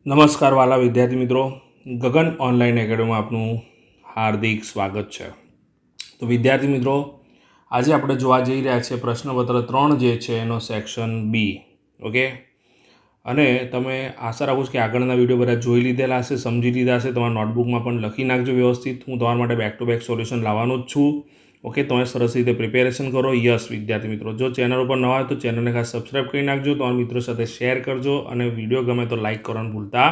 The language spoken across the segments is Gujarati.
નમસ્કાર વાલા વિદ્યાર્થી મિત્રો, ગગન ઓનલાઈન એકેડમીમાં આપનું હાર્દિક સ્વાગત છે. તો વિદ્યાર્થી મિત્રો, આજે આપણે જોવા જઈ રહ્યા છીએ પ્રશ્નપત્ર 3 જે છે એનો સેક્શન બી. ઓકે, અને તમે આશા રાખું છું કે આગળના વિડીયો બધા જોઈ લીધેલા હશે, સમજી લીધા હશે. તમારા નોટબુકમાં પણ લખી નાખજો વ્યવસ્થિત. હું તમારા માટે બેક ટુ બેક સોલ્યુશન લાવવાનો જ છું. ઓકે, તમે સરસ રીતે પ્રિપેરેશન કરો. યસ વિદ્યાર્થી મિત્રો, જો ચેનલ ઉપર નવા હોય તો ચેનલને ખાસ સબસ્ક્રાઈબ કરી નાખજો, તમારા મિત્રો સાથે શેર કરજો અને વિડીયો ગમે તો લાઇક કરવાનું ભૂલતા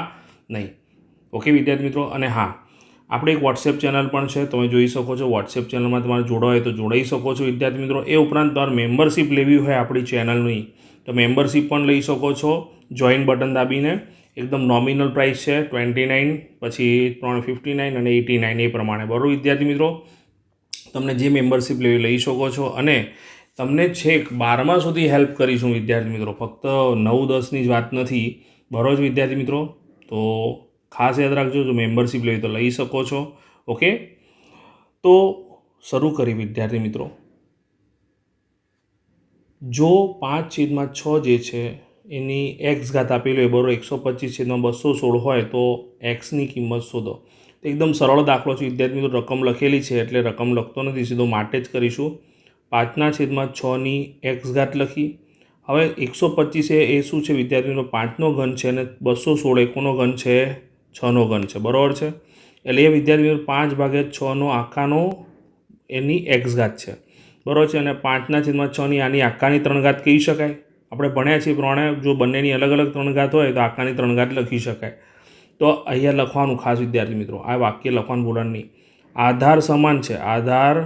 નહીં. ઓકે વિદ્યાર્થી મિત્રો, અને હા, આપણે એક વોટ્સએપ ચેનલ પણ છે, તમે જોઈ શકો છો. વોટ્સએપ ચેનલમાં તમારે જોડો હોય તો જોડાઈ શકો છો વિદ્યાર્થી મિત્રો. એ ઉપરાંત તમારે મેમ્બરશિપ લેવી હોય આપણી ચેનલની તો મેમ્બરશિપ પણ લઈ શકો છો. જોઈન બટન દાબીને એકદમ નોમિનલ પ્રાઇસ છે 29, પછી 359 અને 89 એ પ્રમાણે. બરાબર વિદ્યાર્થી મિત્રો, તમને જે મેમ્બરશિપ લેવી લઈ શકો છો. અને તમને છેક 12મા સુધી હેલ્પ કરીશું વિદ્યાર્થી મિત્રો, ફક્ત 9-10ની જ વાત નથી. બરાબર વિદ્યાર્થી મિત્રો, તો ખાસ યાદ રાખજો, જો મેમ્બરશિપ લેવી તો લઈ શકો છો. ઓકે, તો શરૂ કરી વિદ્યાર્થી મિત્રો. જો 5/6 જે છે એની એક્સ ઘાત આપેલી હોય, બરાબર 125/216 હોય તો એક્સની કિંમત શોધો. તો એકદમ સરળ દાખલો છે વિદ્યાર્થી મિત્રો. રકમ લખેલી છે એટલે રકમ લખતો નથી, સીધો માટે જ કરીશું. 5/6ની એક્સ ઘાત લખી. હવે 125 એ શું છે વિદ્યાર્થી મિત્રો, 5નો ઘન છે, અને 216 એ કોનો ઘન છે, 6નો ઘન છે. બરાબર છે, એટલે એ વિદ્યાર્થી મિત્રો 5/6 આખાનો એની એક્સ ઘાત છે. બરાબર છે, અને 5/6ની આની આખાની 3 ઘાત કહી શકાય. આપણે ભણ્યા છીએ પ્રમાણે જો બંનેની અલગ અલગ 3 ઘાત હોય તો આખાની 3 ઘાત લખી શકાય. તો અહીંયા લખવાનું ખાસ વિદ્યાર્થી મિત્રો, આ વાક્ય લખવાનું ભૂલવાનું નહીં. આધાર સમાન છે, આધાર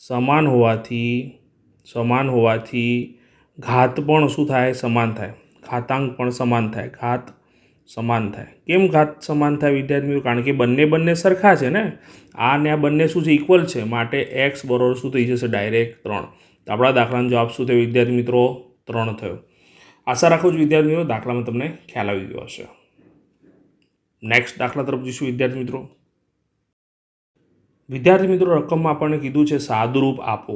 સમાન હોવાથી ઘાત પણ શું થાય, સમાન થાય. ઘાતાંક પણ સમાન થાય, ઘાત સમાન થાય. કેમ ઘાત સમાન થાય વિદ્યાર્થી મિત્રો? કારણ કે બંને સરખા છે ને. આ ને આ બંને શું છે, ઇક્વલ છે. માટે એક્સ બરોબર શું થઈ જશે, ડાયરેક્ટ 3. તો આપણા દાખલાનો જવાબ શું થયો વિદ્યાર્થી મિત્રો, 3 થયો. આશા રાખું છું વિદ્યાર્થી મિત્રો દાખલામાં તમને ખ્યાલ આવી ગયો હશે. નેક્સ્ટ દાખલા તરફ જઈશું વિદ્યાર્થી મિત્રો. વિદ્યાર્થી મિત્રો, રકમમાં આપણને કીધું છે સાદુરૂપ આપો.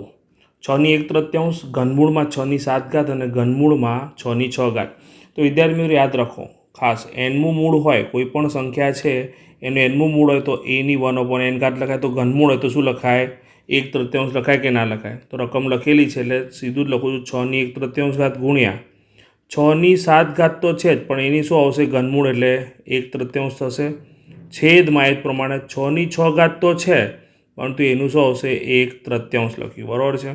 6/1/3 ઘનમૂળમાં 6/7 ઘાત અને ઘનમૂળમાં 6/6 ઘાત. તો વિદ્યાર્થી મિત્રો યાદ રાખો ખાસ, એનમું મૂળ હોય, કોઈ પણ સંખ્યા છે એનું એનમું મૂળ હોય તો એની 1/n ઘાત લખાય. તો ઘનમૂળ હોય તો શું લખાય, 1/3 લખાય કે ના લખાય? તો રકમ લખેલી છે એટલે સીધું જ લખું છું, 6/1/3 ઘાત ગુણ્યા 6/7 ઘાત તો છે જ, પણ એની શું આવશે, ઘનમૂળ એટલે 1/3 થશે. છેદમાં એ પ્રમાણે 6/6 ઘાત તો છે, પરંતુ એનું શું આવશે, 1/3 લખ્યું. બરાબર છે.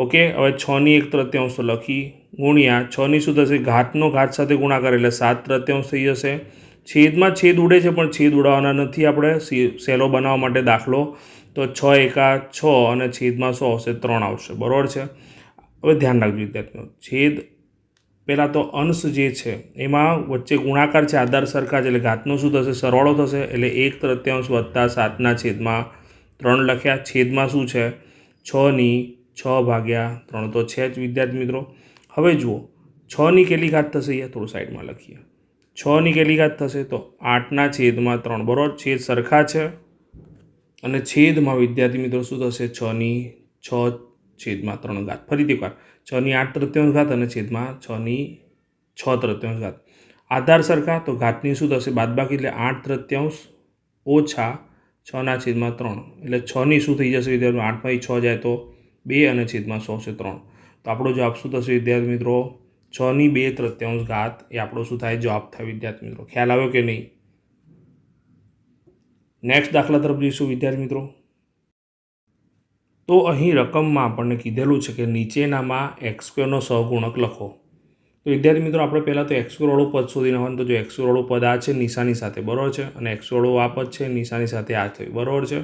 ઓકે, હવે 6/1/3 તો લખી, ગુણ્યા 6ની શું થશે, ઘાતનો ઘાત સાથે ગુણાકાર એટલે 7/3 થઈ જશે. છેદમાં છેદ ઉડે છે, પણ છેદ ઉડાવવાના નથી આપણે, સહેલો બનાવવા માટે દાખલો. તો 6 × 6 અને છેદમાં શું આવશે, 3 આવશે. બરાબર છે. હવે ધ્યાન રાખજો વિદ્યાર્થીઓ, છેદ પહેલાં તો અંશ જે છે એમાં વચ્ચે ગુણાકાર છે, આધાર સરખા છે, એટલે ઘાતનો શું થશે, સરવાળો થશે. એટલે 1/3 વત્તા 7/3 લખ્યા. છેદમાં શું છે, 6/6/3 તો છે જ વિદ્યાર્થી મિત્રો. હવે જુઓ 6ની કેટલી ઘાત થશે, અહીંયા થોડું સાઈડમાં લખીએ. 6ની કેટલી ઘાત થશે, તો 8/3. બરાબર, છેદ સરખા છે, અને છેદમાં વિદ્યાર્થી મિત્રો શું થશે, 6/6/3 ઘાત. ફરીથી વાર 6/8/3 ઘાત અને છેદમાં 6/6/3 ઘાત. આધાર સરખા તો ઘાતની શું થશે, બાદબાકી, એટલે 8/3 ઓછા 6/3. એટલે 6ની શું થઈ જશે વિદ્યાર્થીઓ, 8માંથી 6 જાય તો 2 અને છેદમાં 100 છે 3. તો આપણો જવાબ શું થશે વિદ્યાર્થી મિત્રો, 6/2/3 ઘાત એ આપણો શું થાય, જવાબ થાય વિદ્યાર્થી મિત્રો. ખ્યાલ આવ્યો કે નહીં? નેક્સ્ટ દાખલા તરફ જઈશું વિદ્યાર્થી મિત્રો. તો અહીં રકમમાં આપણને કીધેલું છે કે નીચેનામાં x² સહગુણક લખો. તો વિદ્યાર્થી મિત્રો આપણે પહેલાં તો x² વાળું પદ શોધી નાખવાનું. તો જો x² વાળું પદ આ છે નિશાની સાથે, બરાબર છે, અને x² વાળું આ પદ છે નિશાની સાથે આ થયું, બરાબર છે,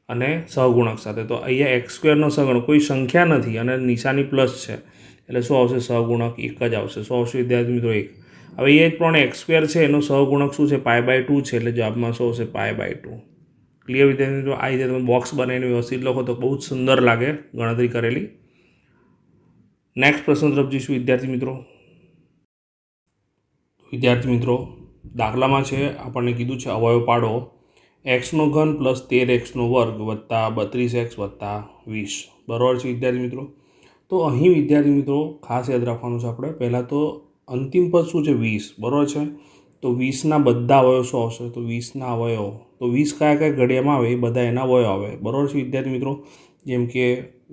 અને સહગુણક સાથે. તો અહીંયા x² સહગુણક કોઈ સંખ્યા નથી અને નિશાની પ્લસ છે, એટલે શું આવશે, સહગુણક 1 જ આવશે. શું આવશે વિદ્યાર્થી મિત્રો, 1. હવે એ જ પ્રમાણે x² છે એનો સહગુણક શું છે, π/2 છે, એટલે જવાબમાં શું આવશે, π/2. ક્લિયર વિદ્યાર્થી મિત્રો? આ રીતે તમે બોક્સ બનાવીને વ્યવસ્થિત લખો તો બહુ જ સુંદર લાગે ગણતરી કરેલી. નેક્સ્ટ પ્રશ્ન તરફ જઈશું વિદ્યાર્થી મિત્રો. વિદ્યાર્થી મિત્રો, દાખલામાં છે આપણને કીધું છે અવયવ પાડો x3 + 13x² વત્તા 32x વત્તા 20. બરાબર છે વિદ્યાર્થી મિત્રો. તો અહીં વિદ્યાર્થી મિત્રો ખાસ યાદ રાખવાનું છે આપણે, પહેલાં તો અંતિમ પદ શું છે, 20. બરાબર છે. તો 20ના બધા અવયવ શું આવશે? તો 20ના અવયવ, તો 20 કયા કયા ઘડિયામાં આવે એ બધા એના અવયવ આવે, બરાબર છે વિદ્યાર્થી મિત્રો? જેમ કે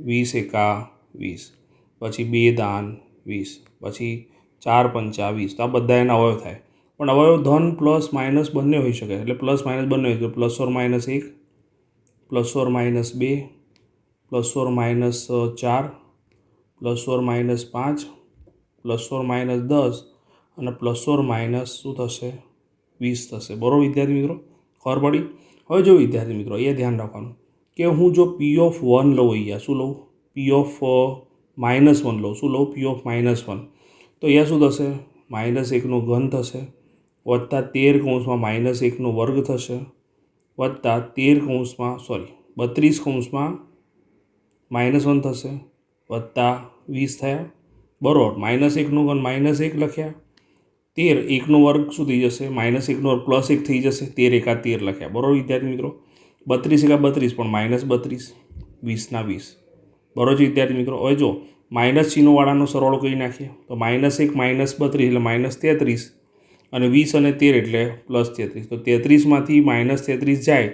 20 એકા 20, પછી 2 દાન 20, પછી 4 પંચા 20, તો આ બધા એના અવયવ થાય. પણ અવયવ ધન પ્લસ માઇનસ બંને હોઈ શકે, એટલે પ્લસ માઇનસ બંને હોય, તો plus or minus 1, plus or minus 2, plus or minus 4, plus or minus 5, plus or minus 10 અને પ્લસ ઓર માઇનસ શું થશે? 20 થશે, બરાબર વિદ્યાર્થી મિત્રો? ખબર પડી? હવે જો વિદ્યાર્થી મિત્રો એ ધ્યાન રાખવાનું કે હું જો પી ઓફ 1 લઉં, અહીંયા શું લઉં? પી ઓફ -1 લઉં. શું લઉં? પી ઓફ -1. તો અહીંયા શું થશે? -1નો ઘન થશે, વત્તા 13 કૌંસમાં -1નો વર્ગ થશે, વત્તા 32 કૌંસમાં -1 થશે, વત્તા 20 થયા, બરાબર? -1નો ઘન -1 લખ્યા, 13 1નો વર્ગ શું થઈ જશે? -1નો વર્ગ +1 થઈ જશે, 13 એકા 13 લખ્યા, બરાબર વિદ્યાર્થી મિત્રો? 32 એકા 32 પણ -32, 20ના 20, બરાબર છે વિદ્યાર્થી મિત્રો? હવે જો માઇનસ ચિહ્નોવાળાનો સરવાળો કરી નાખીએ, તો -1 -32 એટલે -33, અને 20 અને 13 એટલે +33. તો 33માંથી -33 જાય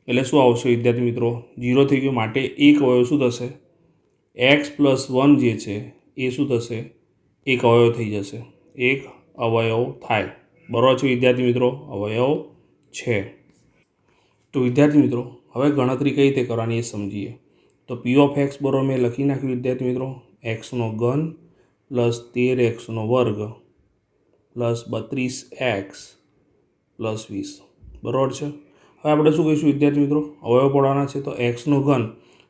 એટલે શું આવશે વિદ્યાર્થી મિત્રો? 0 થઈ ગયો. માટે એક અવયવ શું થશે? x+1 જે છે એ શું થશે? એક અવયવ થઈ જશે, એક અવયવ થાય, બરાબર છે વિદ્યાર્થી મિત્રો? અવયવ છે. તો વિદ્યાર્થી મિત્રો હવે ગણતરી કઈ રીતે કરવાની એ સમજીએ. તો પી ઓફ એક્સ બરાબર મેં લખી નાખ્યું વિદ્યાર્થી મિત્રો, એક્સનો ઘન plus 13x² plus 32x plus 20, બરાબર છે. હવે આપણે શું કહીશું વિદ્યાર્થી મિત્રો? અવયવ પડવાના છે. તો એક્સનો ઘન,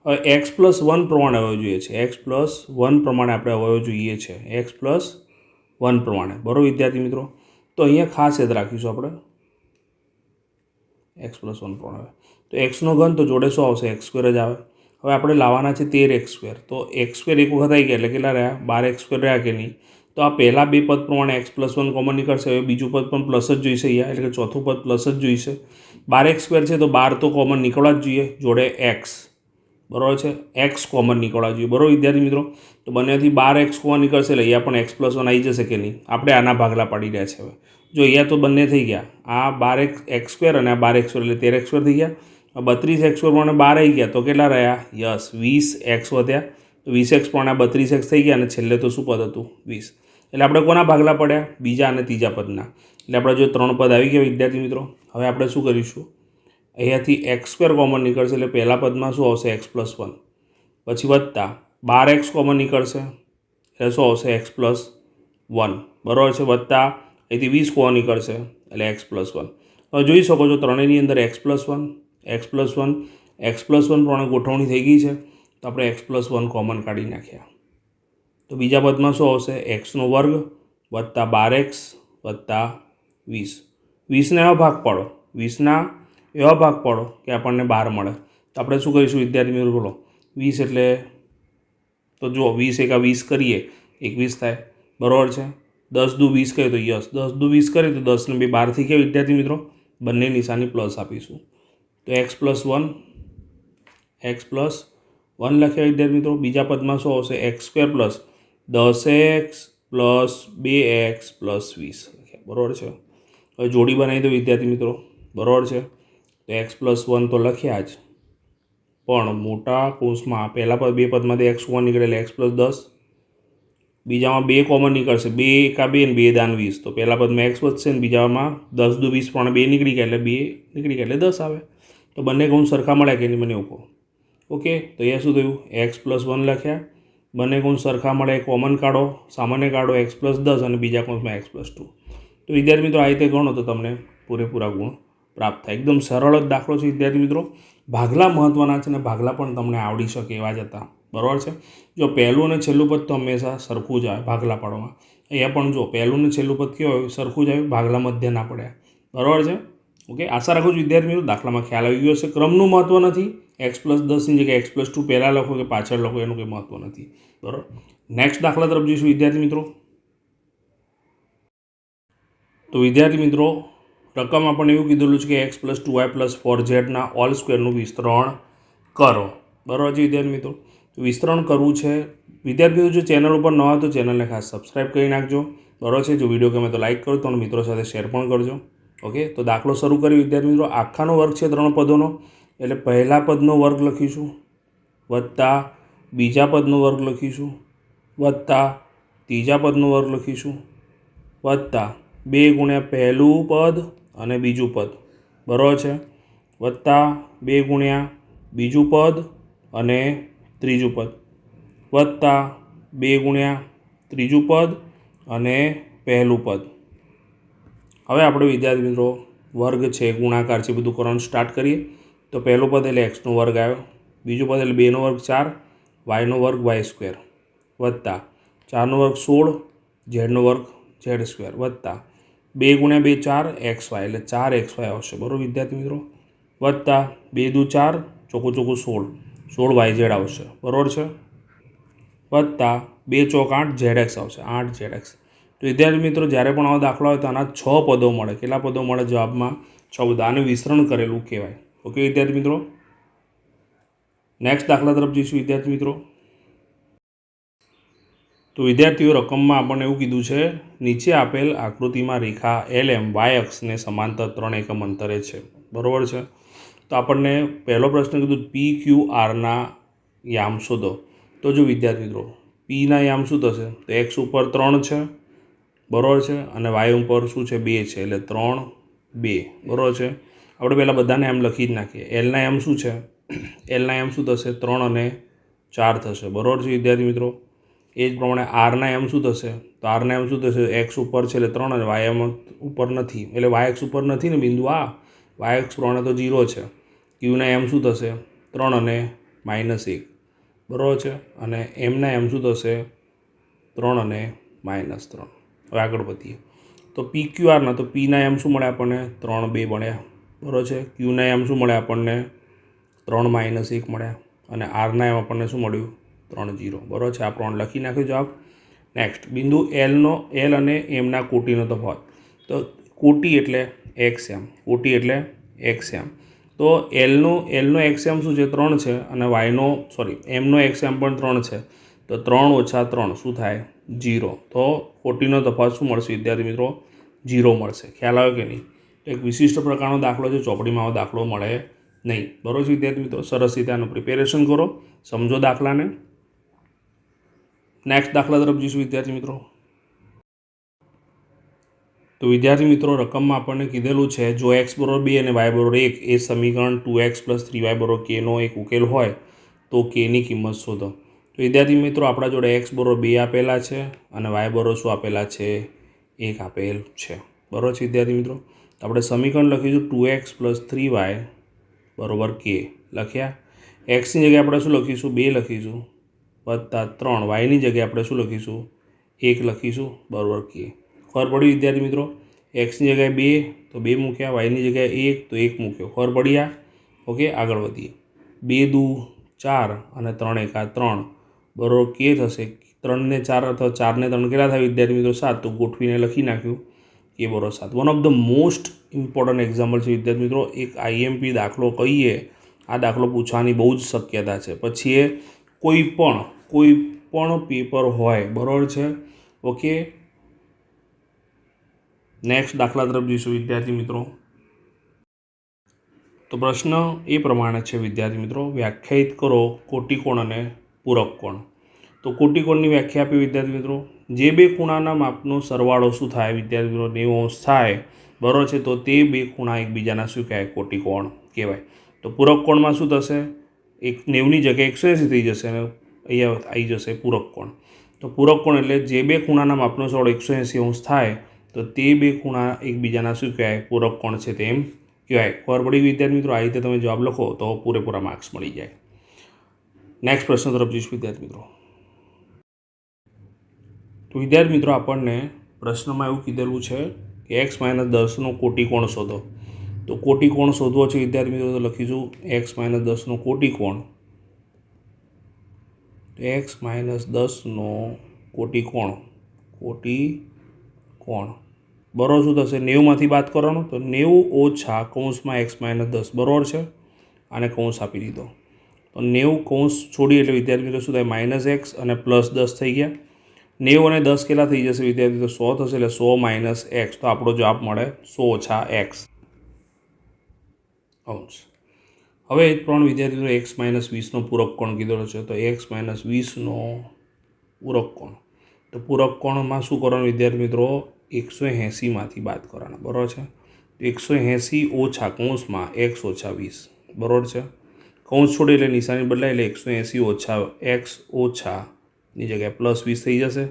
હવે x+1 પ્રમાણે અવયવ જોઈએ છે, x+1 પ્રમાણે આપણે અવયવ જોઈએ છે, x+1 પ્રમાણે, બરાબર વિદ્યાર્થી મિત્રો? તો અહીંયા ખાસ યાદ રાખીશું આપણે x+1 પ્રમાણે. તો એક્સનો ઘન તો જોડે શું આવશે? x² જ આવે. હવે આપણે લાવવાના છે 13x², તો x² એક વખત આવી ગયા એટલે કેટલા રહ્યા? 12x² રહ્યા કે નહીં? તો આ પહેલાં બે પદ પ્રમાણે x+1 કોમન નીકળશે, હવે બીજું પદ પણ પ્લસ જ જોઈશે અહીંયા, એટલે કે ચોથું પદ પ્લસ જ જોઈશે. 12x² છે તો 12 તો કોમન નીકળવા જ જોઈએ, જોડે x, બરાબર છે? x કોમન નીકળવા જોઈએ, બરાબર વિદ્યાર્થી મિત્રો? તો બંનેથી 12x કોમન નીકળશે એટલે અહીંયા પણ x+1 આવી જશે કે નહીં? આપણે આના ભાગલા પાડી રહ્યા છે. હવે જો અહીંયા તો બંને થઈ ગયા, આ 12x² અને આ 12x² એટલે 13x² થઈ ગયા. 32x² પ્રમાણે 12 આવી ગયા તો કેટલા રહ્યા? યસ, 20x વધ્યા, તો 20x પ્રમાણે 32x થઈ ગયા, અને છેલ્લે તો શું પદ હતું? 20. એટલે આપણે કોના ભાગલા પડ્યા? બીજા અને ત્રીજા પદના. એટલે આપણે જો 3 પદ આવી ગયા વિદ્યાર્થી મિત્રો. હવે આપણે શું કરીશું? અહીંયાથી x² કોમન નીકળશે એટલે પહેલા પદમાં શું આવશે? x+1, પછી વત્તા 12x કોમન નીકળશે એટલે શું આવશે? x+1, બરાબર છે? વત્તા અહીંથી 20 કોમન નીકળશે એટલે x+1. હવે જોઈ શકો છો ત્રણેયની અંદર x+1 પ્રમાણે ગોઠવણી થઈ ગઈ છે, તો આપણે x+1 કોમન કાઢી નાખ્યા. તો બીજા પદમાં શું આવશે? x² વત્તા 12x વત્તા 20. 20ના એવા ભાગ પાડો, 20ના એવા ભાગ પાડો કે આપણને 12 મળે. તો આપણે શું કરીશું વિદ્યાર્થી મિત્રો? બોલો, 20 એટલે તો જુઓ 20 એકા 20 કરીએ 21 થાય, બરાબર છે? 10 દુ 20 કરીએ તો યસ, 10 દુ 20 કરીએ તો 10 ને 2 12 થઈ ગયા વિદ્યાર્થી મિત્રો. બંને નિશાની પ્લસ આપીશું, તો x+1 લખ્યા વિદ્યાર્થી મિત્રો. બીજા પદમાં શું આવશે? x² plus 10x plus 2x plus 20 લખ્યા, બરાબર છે? હવે જોડી બનાવી દો વિદ્યાર્થી મિત્રો, બરાબર છે? તો x+1 તો લખ્યા જ, પણ મોટા કૌંસમાં પહેલા પદ બે પદમાંથી x કોમન નીકળે એટલે x+10, બીજામાં 2 કોમન નીકળશે, 2 એકા 2 ને 2 દાન 20, તો પહેલા પદમાં x વધશે ને બીજામાં 10 દુ 20 પણ 2 નીકળી ગયા એટલે 2 નીકળી ગયા એટલે 10 આવે. તો બંને કૌંસ સરખા મળ્યા કે નહીં? મને એવું કહો. ઓકે, તો અહીંયા શું થયું? x+1 લખ્યા, બંને કૌંસ સરખા મળે, કોમન કાઢો, સામાન્ય કાઢો, x+10 અને બીજા કૌંસમાં x+2. તો વિદ્યાર્થી મિત્રો આ રીતે ગણો તો તમને પૂરેપૂરા ગુણ પ્રાપ્ત થાય. એકદમ સરળ જ દાખલો છે વિદ્યાર્થી મિત્રો. ભાગલા મહત્ત્વના છે અને ભાગલા પણ તમને આવડી શકે એવા જ હતા, બરાબર છે? જો પહેલું અને છેલ્લું પદ તો હંમેશા સરખું જ આવે ભાગલા પાડવામાં. અહીંયા પણ જો પહેલું અને છેલ્લું પદ કેવું હોય? સરખું જ આવ્યું, ભાગલા મધ્ય ના પડ્યા, બરાબર છે? ઓકે, આશા રાખું છું વિદ્યાર્થી મિત્રો દાખલામાં ખ્યાલ આવી ગયો હશે. ક્રમનું મહત્ત્વ નથી, x+10ની જગ્યાએ x+2 પહેલાં લખો કે પાછળ લખો એનું કંઈ મહત્ત્વ નથી, બરાબર? નેક્સ્ટ દાખલા તરફ જઈશું વિદ્યાર્થી મિત્રો. તો વિદ્યાર્થી મિત્રો રકમ આપણને એવું કીધેલું છે કે x+2y+4z ના હોલ સ્ક્વેરનું વિસ્તરણ કરો, બરાબર છે વિદ્યાર્થી મિત્રો? વિસ્તરણ કરવું છે વિદ્યાર્થી મિત્રો. જો ચેનલ ઉપર ન હોય તો ચેનલને ખાસ સબસ્ક્રાઈબ કરી નાખજો, બરાબર છે. જો વિડીયો ગમે તો લાઇક કરો, તો મિત્રો સાથે શેર પણ કરજો. ઓકે, તો દાખલો શરૂ કરી વિદ્યાર્થી મિત્રો. આખાનો વર્ગ છે 3 પદોનો, એટલે પહેલા પદનો વર્ગ લખીશું વત્તા બીજા પદનો વર્ગ લખીશું વત્તા ત્રીજા પદનો વર્ગ લખીશું વત્તા 2 ગુણ્યા પહેલું પદ અને બીજું પદ, બરાબર છે, વત્તા 2 ગુણ્યા બીજું પદ અને ત્રીજું પદ વત્તા 2 ગુણ્યા ત્રીજું પદ અને પહેલું પદ. હવે આપણે વિદ્યાર્થી મિત્રો વર્ગ છે, ગુણાકાર છે, બધું કરવાનું સ્ટાર્ટ કરીએ. તો પહેલું પદ એટલે એક્સનો વર્ગ આવ્યો, બીજું પદ એટલે 2નો વર્ગ 4, વાયનો વર્ગ y² વત્તા 4નો વર્ગ 16, ઝેડનો વર્ગ z² વત્તા 2 ગુણ્યા 2 4 xy એટલે 4xy આવશે, બરાબર વિદ્યાર્થી મિત્રો, વત્તા 2 દુ 4 ચોખ્ખું 16 yz આવશે, બરાબર છે, વત્તા 2 ચોક 8 zx આવશે, 8 zx. તો વિદ્યાર્થી મિત્રો જ્યારે પણ આવો દાખલો હોય તો આના 6 પદો મળે. કેટલા પદો મળે જવાબમાં? 6 પદો. આને વિસ્તરણ કરેલું કહેવાય. ઓકે વિદ્યાર્થી મિત્રો, નેક્સ્ટ દાખલા તરફ જઈશું વિદ્યાર્થી મિત્રો. તો વિદ્યાર્થીઓ રકમમાં આપણને એવું કીધું છે, નીચે આપેલ આકૃતિમાં રેખા LM y અક્ષને સમાંતર 3 એકમ અંતરે છે, બરાબર છે. તો આપણને પહેલો પ્રશ્ન કીધું PQRના યામ શોધો. તો જો વિદ્યાર્થી મિત્રો પીના યામ શું થશે? તો એક્સ ઉપર 3 છે, બરાબર છે, અને વાય ઉપર શું છે? 2 છે, એટલે 3 2, બરાબર છે. આપણે પહેલાં બધાને એમ લખી જ નાખીએ. એલના એમ શું છે? એલના એમ શું થશે? 3 અને 4 થશે, બરાબર છે વિદ્યાર્થી મિત્રો. એ જ પ્રમાણે આરના એમ શું થશે? તો આરના એમ શું થશે? એક્સ ઉપર છે એટલે 3 અને વાય એમ ઉપર નથી, એટલે વાય એક્સ ઉપર નથી ને બિંદુ આ, વાય એક્સ પ્રમાણે તો 0 છે. ક્યુના એમ શું થશે? 3 અને -1, બરાબર છે, અને એમના એમ શું થશે? 3 અને -3. હવે આગળ વધીએ તો PQRના, તો પીના એમ શું મળે આપણને? 3 2 મળ્યા, બરાબર છે. ક્યુના એમ શું મળે આપણને? 3 -1 મળ્યા, અને આરના એમ આપણને શું મળ્યું? 3 0, બરાબર છે. આ 3 લખી નાખ્યો જવાબ. નેક્સ્ટ બિંદુ એલ અને એમના કોટીનો તફાવત. તો કોટી એટલે XM, કોટી એટલે XM. તો એલનો XM શું છે? 3 છે, અને એમનો XM પણ 3 છે. તો 3 - 3 શું થાય? 0. તો કોટીનો તફાવત શું મળશે વિદ્યાર્થી મિત્રો? 0 મળશે. ખ્યાલ આવ્યો કે નહીં? એક વિશિષ્ટ પ્રકારનો દાખલો છે, ચોપડીમાં આવો દાખલો મળે નહીં, બરાબર છે વિદ્યાર્થી મિત્રો. સરસ રીતે આનું પ્રિપેરેશન કરો, સમજો દાખલાને. નેક્સ્ટ દાખલા તરફ જઈશું વિદ્યાર્થી મિત્રો. તો વિદ્યાર્થી મિત્રો રકમમાં આપણને કીધેલું છે, જો x = 2 અને y = 1 એ સમીકરણ 2x + 3y = k નો એક ઉકેલ હોય તો k ની કિંમત શોધો. તો વિદ્યાર્થી મિત્રો આપણા જોડે x = 2 આપેલા છે અને y = શું આપેલા છે? 1 આપેલ છે, બરાબર છે વિદ્યાર્થી મિત્રો. તો આપણે સમીકરણ લખીશું 2x + 3y = k લખ્યા. એક્સની જગ્યાએ આપણે શું લખીશું? 2 લખીશું વત્તા 3. વાયની જગ્યાએ આપણે શું લખીશું? 1 લખીશું, બરાબર k. ખબર પડી વિદ્યાર્થી મિત્રો? એક્સની જગ્યાએ 2 તો 2 મૂક્યા, વાયની જગ્યાએ 1 તો 1 મૂક્યો. ખબર પડી આ? ઓકે, આગળ વધીએ. 2 દુ 4 અને 3 એકા 3, બરાબર k થશે. 3 ને 4 અથવા 4 ને 3 કેટલા થાય વિદ્યાર્થી મિત્રો? 7. તો ગોઠવીને લખી નાખ્યું k = 7. One of the most important example છે વિદ્યાર્થી મિત્રો. એક IMP દાખલો કહીએ, આ દાખલો પૂછવાની બહુ જ શક્યતા છે. પછી એ કોઈ પણ પેપર હોય, બરાબર છે. ઓકે, નેક્સ્ટ દાખલા તરફ જઈશું વિદ્યાર્થી મિત્રો. તો પ્રશ્ન એ પ્રમાણે છે વિદ્યાર્થી મિત્રો, વ્યાખ્યાયિત કરો કોટિકોણ અને પૂરક કોણ. તો કોટિકોણની વ્યાખ્યા આપી વિદ્યાર્થી મિત્રો. જે બે ખૂણાના માપનો સરવાળો શું થાય વિદ્યાર્થી મિત્રો? 90° થાય, બરાબર છે. તો તે બે ખૂણા એકબીજાના શું કહેવાય? કોટિકોણ કહેવાય. તો પૂરક કોણમાં શું થશે? 90ની જગ્યાએ 180 થઈ જશે અને અહીંયા આવી જશે પૂરક કોણ. તો પૂરક કોણ એટલે જે બે ખૂણાના માપનો સરવાળો 180° થાય તો તે બે ખૂણા એકબીજાના શું કહેવાય? પૂરક કોણ છે તેમ કહેવાય. ખબર પડી વિદ્યાર્થી મિત્રો? આ રીતે તમે જવાબ લખો તો પૂરેપૂરા માર્ક્સ મળી જાય. નેક્સ્ટ પ્રશ્ન તરફ જઈશું વિદ્યાર્થી મિત્રો. તો વિદ્યાર્થી મિત્રો આપણને પ્રશ્નમાં એવું કીધેલું છે કે x - 10નો કોટિકોણ શોધો. તો કોટિકોણ શોધવો છે વિદ્યાર્થી મિત્રો, તો લખીશું x - 10નો કોટિકોણ. x - 10નો કોટિકોણ, બરાબર શું થશે? 90માંથી બાદ કરવાનો, તો 90 - કૌંસમાં x - 10, બરાબર છે. આને કૌંસ આપી દીધો તો 90 કૌંસ છોડી એટલે વિદ્યાર્થી મિત્રો શું થાય? -x અને +10 થઈ ગયા. 90 અને 10 કેટલા થઈ જશે વિદ્યાર્થી? તો 100 થશે, એટલે 100 માઇનસ એક્સ. તો આપણો જવાબ મળે 100 ઓછા એક્સ અંશ. હવે 3 વિદ્યાર્થીઓ એક્સ માઇનસ 20નો પૂરક કોણ કીધેલો છે. તો એક્સ માઇનસ 20નો પૂરક કોણ. તો પૂરક કોણમાં શું કરવાનું વિદ્યાર્થી મિત્રો? 180માંથી બાદ કરવાના, બરાબર છે. 180 ઓછા કૌંસમાં એક્સ ઓછા 20, બરાબર છે. કૌંસ છોડી એટલે નિશાની બદલાય, એટલે 180 ઓછા એક્સ ઓછાની જગ્યાએ પ્લસ 20 થઈ જશે.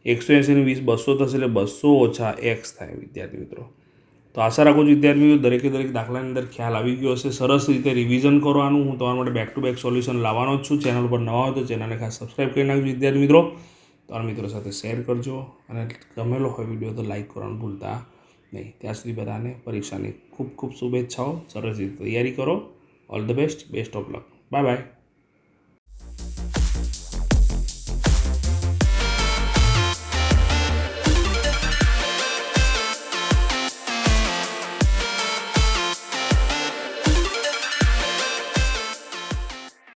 180 ને 20 200 થશે, એટલે 200 ઓછા એક્સ થાય વિદ્યાર્થી મિત્રો. તો આશા રાખું છું વિદ્યાર્થી મિત્રો દરેકે દરેક દાખલાની અંદર ખ્યાલ આવી ગયો હશે. સરસ રીતે રિવિઝન કરવાનું. હું તમારા માટે બેક ટુ બેક સોલ્યુશન લાવવાનો જ છું. ચેનલ પર નવા હોય તો ચેનલને ખાસ સબસ્ક્રાઈબ કરી નાખજો વિદ્યાર્થી મિત્રો. તમારા મિત્રો સાથે શેર કરજો, અને ગમેલો હોય વિડીયો તો લાઈક કરવાનું ભૂલતા નહીં. ત્યાં સુધી બધાને પરીક્ષાની ખૂબ ખૂબ શુભેચ્છાઓ. સરસ રીતે તૈયારી કરો. All the best. Best of luck. Bye bye.